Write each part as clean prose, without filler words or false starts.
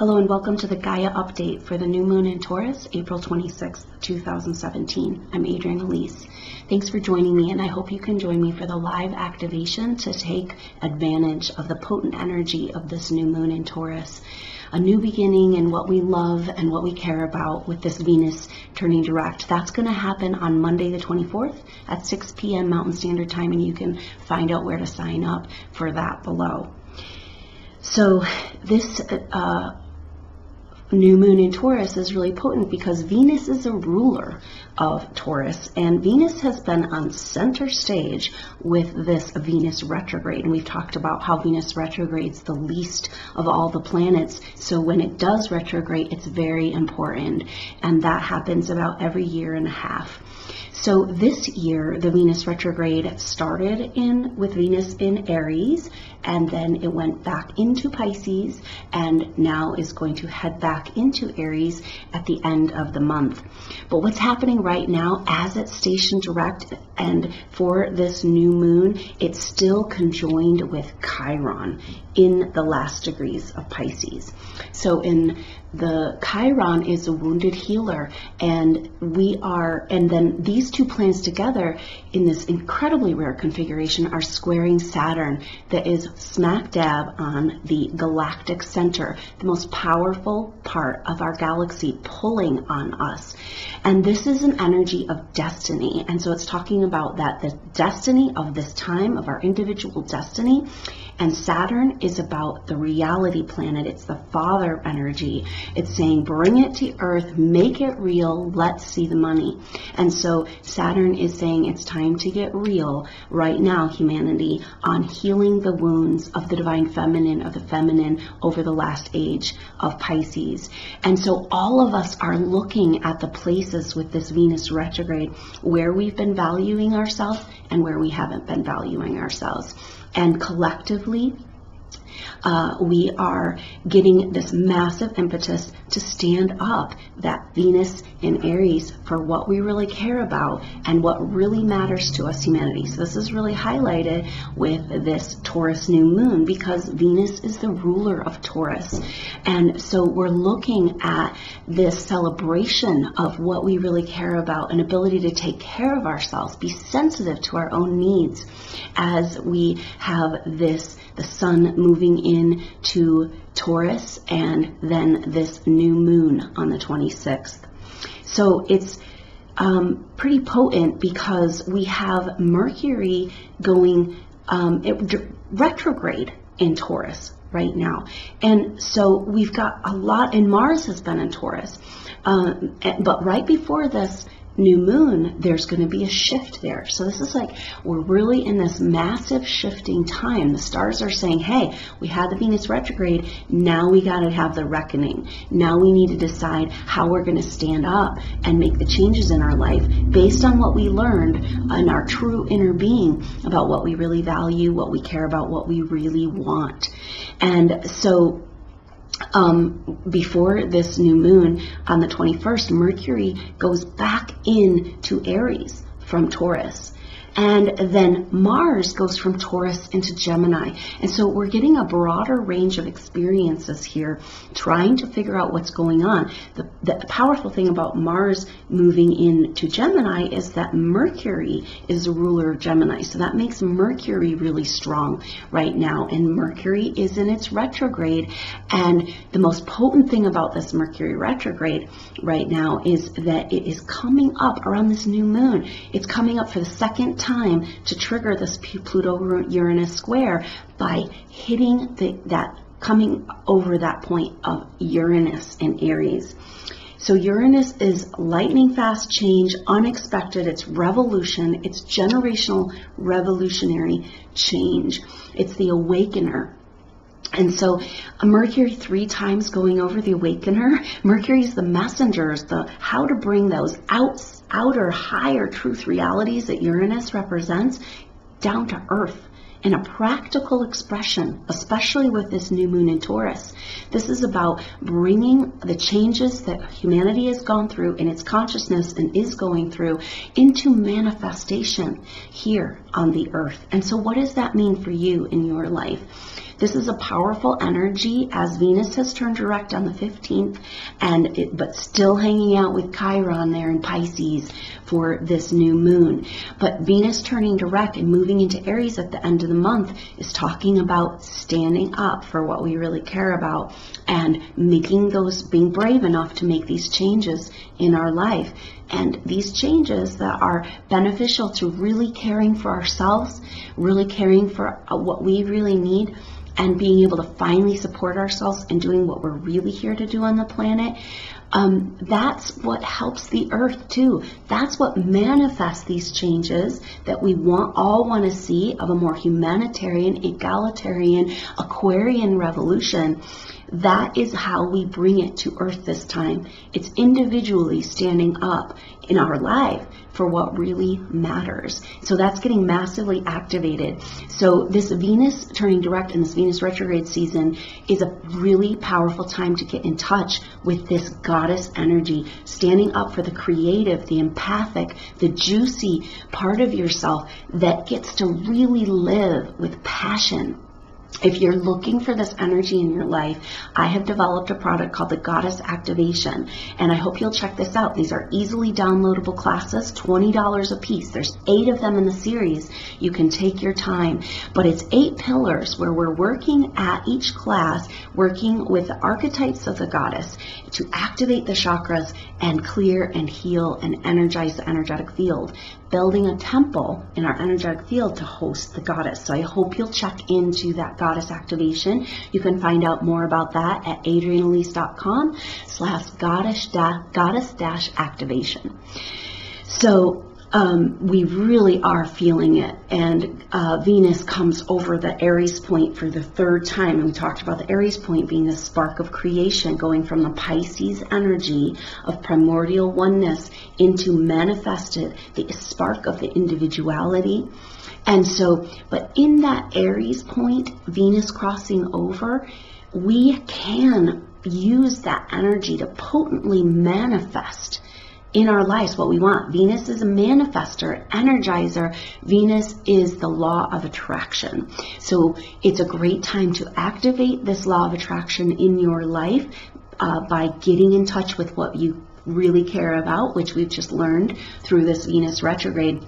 Hello and welcome to the Gaia update for the new moon in Taurus, April 26th, 2017. I'm Adrienne Elise. Thanks for joining me, and I hope you can join me for the live activation to take advantage of the potent energy of this new moon in Taurus. A new beginning in what we love and what we care about with this Venus turning direct. That's going to happen on Monday the 24th at 6 p.m. Mountain Standard Time, and you can find out where to sign up for that below. So this new moon in Taurus is really potent because Venus is a ruler of Taurus, and Venus has been on center stage with this Venus retrograde, and we've talked about how Venus retrogrades the least of all the planets. So when it does retrograde, it's very important, and that happens about every year and a half. So this year, the Venus retrograde started with Venus in Aries, and then it went back into Pisces, and now is going to head back into Aries at the end of the month. But what's happening right now, as it's stationed direct, and for this new moon, it's still conjoined with Chiron in the last degrees of Pisces. So in the Chiron is a wounded healer, and then these two planets together in this incredibly rare configuration are squaring Saturn, that is smack dab on the galactic center, the most powerful part of our galaxy, pulling on us. And this is an energy of destiny, and so it's talking about that the destiny of this time, of our individual destiny. And Saturn is about the reality planet. It's the father energy. It's saying, bring it to Earth, make it real, let's see the money. And so Saturn is saying it's time to get real right now, humanity, on healing the wounds of the divine feminine, of the feminine over the last age of Pisces. And so all of us are looking at the places with this Venus retrograde where we've been valuing ourselves and where we haven't been valuing ourselves. And collectively, we are getting this massive impetus to stand up, that Venus in Aries, for what we really care about and what really matters to us, humanity. So this is really highlighted with this Taurus new moon because Venus is the ruler of Taurus. And so we're looking at this celebration of what we really care about, an ability to take care of ourselves, be sensitive to our own needs, as we have the sun moving in to Taurus, and then this new moon on the 26th. So it's pretty potent because we have Mercury going retrograde in Taurus right now. And so we've got a lot, and Mars has been in Taurus. But right before this new moon, there's going to be a shift there. So this is like, we're really in this massive shifting time. The stars are saying, hey, we had the Venus retrograde, now we got to have the reckoning. Now we need to decide how we're going to stand up and make the changes in our life based on what we learned in our true inner being about what we really value, what we care about, what we really want. And so before this new moon on the 21st, Mercury goes back into Aries from Taurus. And then Mars goes from Taurus into Gemini. And so we're getting a broader range of experiences here, trying to figure out what's going on. The powerful thing about Mars moving into Gemini is that Mercury is the ruler of Gemini. So that makes Mercury really strong right now. And Mercury is in its retrograde. And the most potent thing about this Mercury retrograde right now is that it is coming up around this new moon. It's coming up for the second time to trigger this Pluto-Uranus square by hitting coming over that point of Uranus in Aries. So Uranus is lightning fast change, unexpected, it's revolution, it's generational revolutionary change. It's the awakener. And so Mercury 3 times going over the awakener. Mercury's the messengers, how to bring those outer, higher truth realities that Uranus represents down to earth in a practical expression, especially with this new moon in Taurus. This is about bringing the changes that humanity has gone through in its consciousness and is going through into manifestation here on the earth. And so what does that mean for you in your life? This is a powerful energy as Venus has turned direct on the 15th, but still hanging out with Chiron there in Pisces for this new moon. But Venus turning direct and moving into Aries at the end of the month is talking about standing up for what we really care about and being brave enough to make these changes in our life. And these changes that are beneficial to really caring for ourselves, really caring for what we really need, and being able to finally support ourselves and doing what we're really here to do on the planet, that's what helps the earth too. That's what manifests these changes that we all want to see of a more humanitarian, egalitarian, Aquarian revolution. That is how we bring it to earth this time. It's individually standing up in our life for what really matters. So that's getting massively activated. So this Venus turning direct and this Venus retrograde season is a really powerful time to get in touch with this goddess energy, standing up for the creative, the empathic, the juicy part of yourself that gets to really live with passion. If you're looking for this energy in your life, I have developed a product called the Goddess Activation, and I hope you'll check this out. These are easily downloadable classes, $20 a piece. There's 8 of them in the series. You can take your time, but it's 8 pillars where we're working at each class, working with the archetypes of the goddess to activate the chakras and clear and heal and energize the energetic field, building a temple in our energetic field to host the goddess. So I hope you'll check into that Goddess Activation. You can find out more about that at adrianelise.com/goddess-activation. So we really are feeling it, and Venus comes over the Aries point for the 3rd time, and we talked about the Aries point being the spark of creation, going from the Pisces energy of primordial oneness into manifested, the spark of the individuality. And so, but in that Aries point, Venus crossing over, we can use that energy to potently manifest in our lives what we want. Venus is a manifester, energizer. Venus is the law of attraction. So it's a great time to activate this law of attraction in your life by getting in touch with what you really care about, which we've just learned through this Venus retrograde.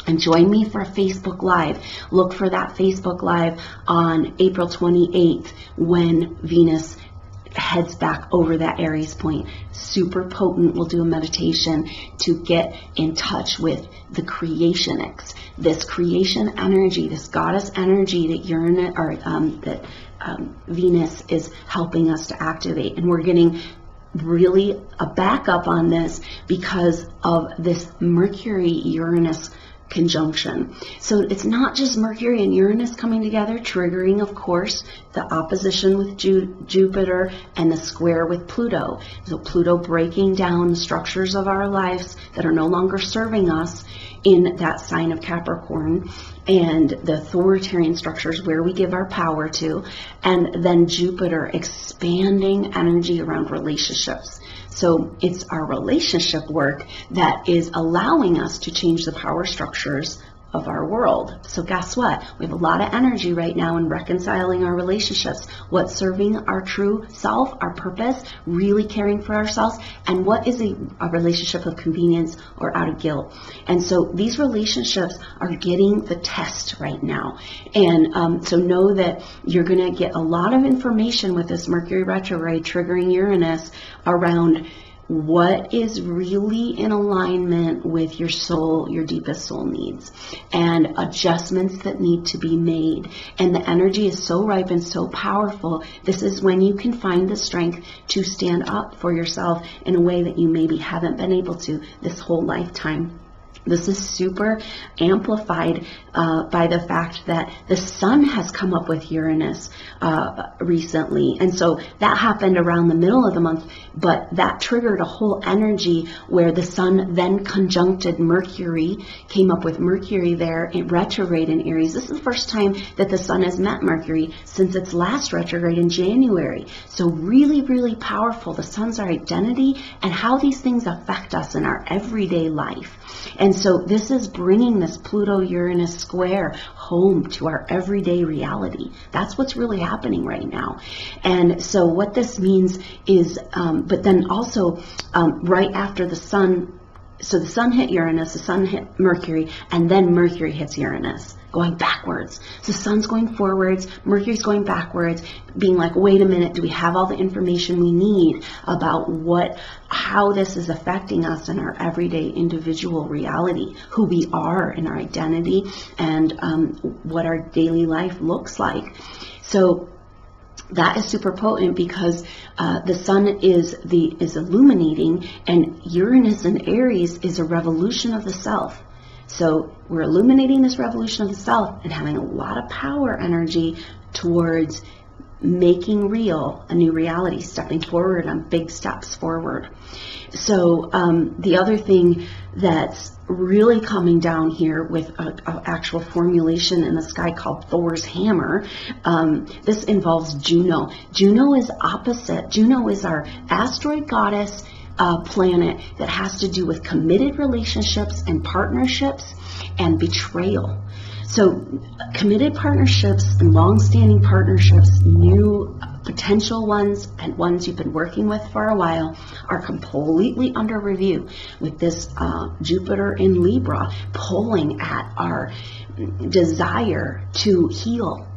And join me for a Facebook Live. Look for that Facebook Live on April 28th when Venus heads back over that Aries point. Super potent. We'll do a meditation to get in touch with the creationics, this creation energy, this goddess energy that Uranus or Venus is helping us to activate. And we're getting really a backup on this because of this Mercury-Uranus conjunction. So it's not just Mercury and Uranus coming together, triggering, of course, the opposition with Jupiter and the square with Pluto. So Pluto breaking down the structures of our lives that are no longer serving us in that sign of Capricorn, and the authoritarian structures where we give our power to, and then Jupiter expanding energy around relationships. So it's our relationship work that is allowing us to change the power structures of our world. So guess what? We have a lot of energy right now in reconciling our relationships. What's serving our true self, our purpose, really caring for ourselves, and what is a relationship of convenience or out of guilt. And so these relationships are getting the test right now. And so know that you're going to get a lot of information with this Mercury retrograde triggering Uranus around what is really in alignment with your soul, your deepest soul needs, and adjustments that need to be made. And the energy is so ripe and so powerful. This is when you can find the strength to stand up for yourself in a way that you maybe haven't been able to this whole lifetime. This is super amplified by the fact that the sun has come up with Uranus recently. And so that happened around the middle of the month, but that triggered a whole energy where the sun then conjuncted Mercury, came up with Mercury there in retrograde in Aries. This is the first time that the sun has met Mercury since its last retrograde in January. So really, really powerful. The sun's our identity and how these things affect us in our everyday life. And so this is bringing this Pluto-Uranus square home to our everyday reality. That's what's really happening right now. And so what this means is, but then also right after the sun, so the sun hit Uranus, the sun hit Mercury, and then Mercury hits Uranus, going backwards. So the sun's going forwards, Mercury's going backwards, being like, wait a minute, do we have all the information we need about how this is affecting us in our everyday individual reality, who we are in our identity, and what our daily life looks like. So that is super potent because the sun is illuminating, and Uranus in Aries is a revolution of the self. So we're illuminating this revolution of the self and having a lot of power energy towards making real a new reality, stepping forward on big steps forward. So the other thing that's really coming down here with an actual formulation in the sky called Thor's hammer, this involves Juno. Juno is opposite. Juno is our asteroid goddess planet that has to do with committed relationships and partnerships and betrayal. So committed partnerships and long-standing partnerships, new potential ones and ones you've been working with for a while, are completely under review with this Jupiter in Libra pulling at our desire to heal.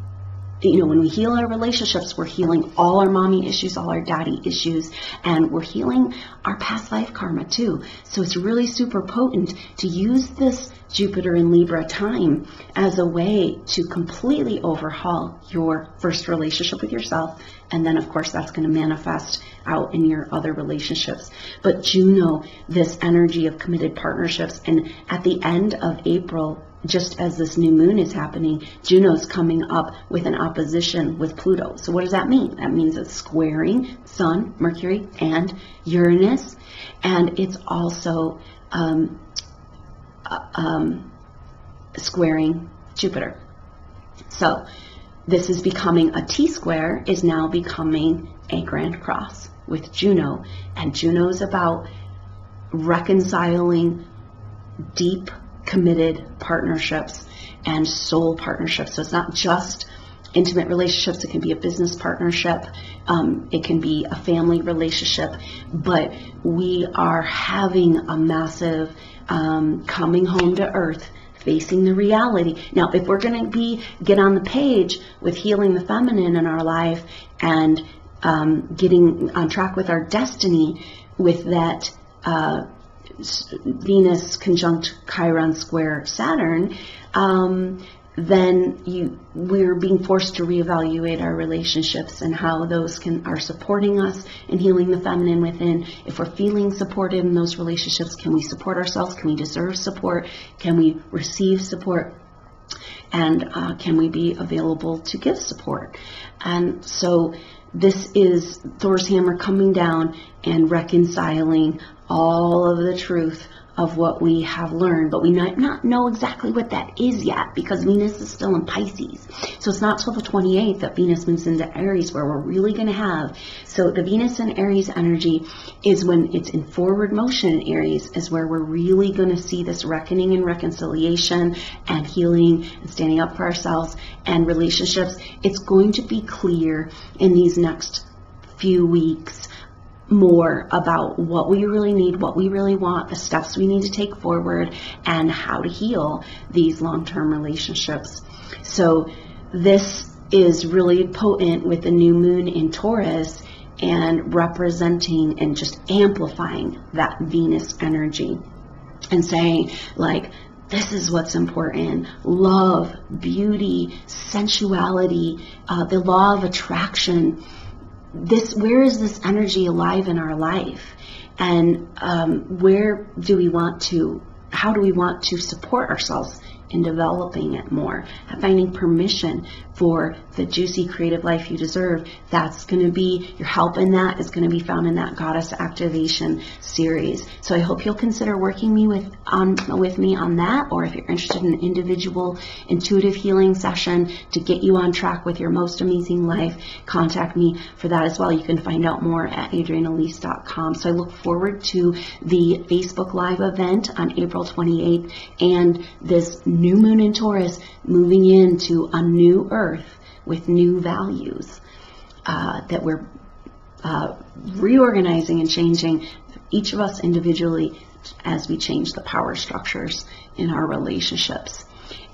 You know, when we heal our relationships, we're healing all our mommy issues, all our daddy issues, and we're healing our past life karma too. So it's really super potent to use this Jupiter in Libra time as a way to completely overhaul your first relationship with yourself. And then, of course, that's going to manifest out in your other relationships. But Juno, this energy of committed partnerships, and at the end of April, just as this new moon is happening, Juno's coming up with an opposition with Pluto. So what does that mean? That means it's squaring Sun, Mercury, and Uranus. And it's also squaring Jupiter. So this is becoming a T-square, is now becoming a grand cross with Juno. And Juno is about reconciling deep committed partnerships and soul partnerships. So it's not just intimate relationships. It can be a business partnership. It can be a family relationship. But we are having a massive coming home to earth, facing the reality. Now, if we're going to get on the page with healing the feminine in our life and getting on track with our destiny with that Venus conjunct Chiron square Saturn, then we're being forced to reevaluate our relationships and how those are supporting us in healing the feminine within. If we're feeling supported in those relationships, can we support ourselves? Can we deserve support? Can we receive support? And can we be available to give support? And so this is Thor's hammer coming down and reconciling all of the truth of what we have learned, but we might not know exactly what that is yet because Venus is still in Pisces. So it's not till the 28th that Venus moves into Aries where we're really going to have. So the Venus in Aries energy is when it's in forward motion in Aries, is where we're really going to see this reckoning and reconciliation and healing and standing up for ourselves and relationships. It's going to be clear in these next few weeks more about what we really need, what we really want, the steps we need to take forward, and how to heal these long-term relationships. So this is really potent with the new moon in Taurus and representing and just amplifying that Venus energy and saying, like, this is what's important: love, beauty, sensuality, the law of attraction. Where is this energy alive in our life? And where do we want to how do we want to support ourselves in developing it more, finding permission for the juicy creative life you deserve. That's going to be, your help in that is going to be found in that Goddess Activation series. So I hope you'll consider working with me on that, or if you're interested in an individual intuitive healing session to get you on track with your most amazing life, contact me for that as well. You can find out more at adrianelise.com. So I look forward to the Facebook Live event on April 28th and this new moon in Taurus moving into a new earth with new values that we're reorganizing and changing, each of us individually, as we change the power structures in our relationships.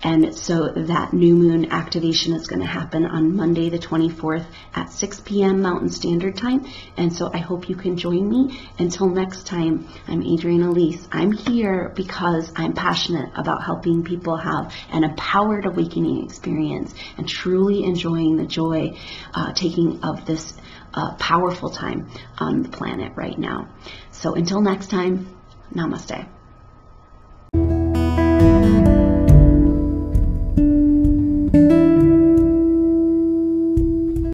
And so that new moon activation is going to happen on Monday the 24th at 6 p.m. Mountain Standard Time. And so I hope you can join me. Until next time, I'm Adrienne Elise. I'm here because I'm passionate about helping people have an empowered awakening experience and truly enjoying the joy taking of this powerful time on the planet right now. So until next time, namaste.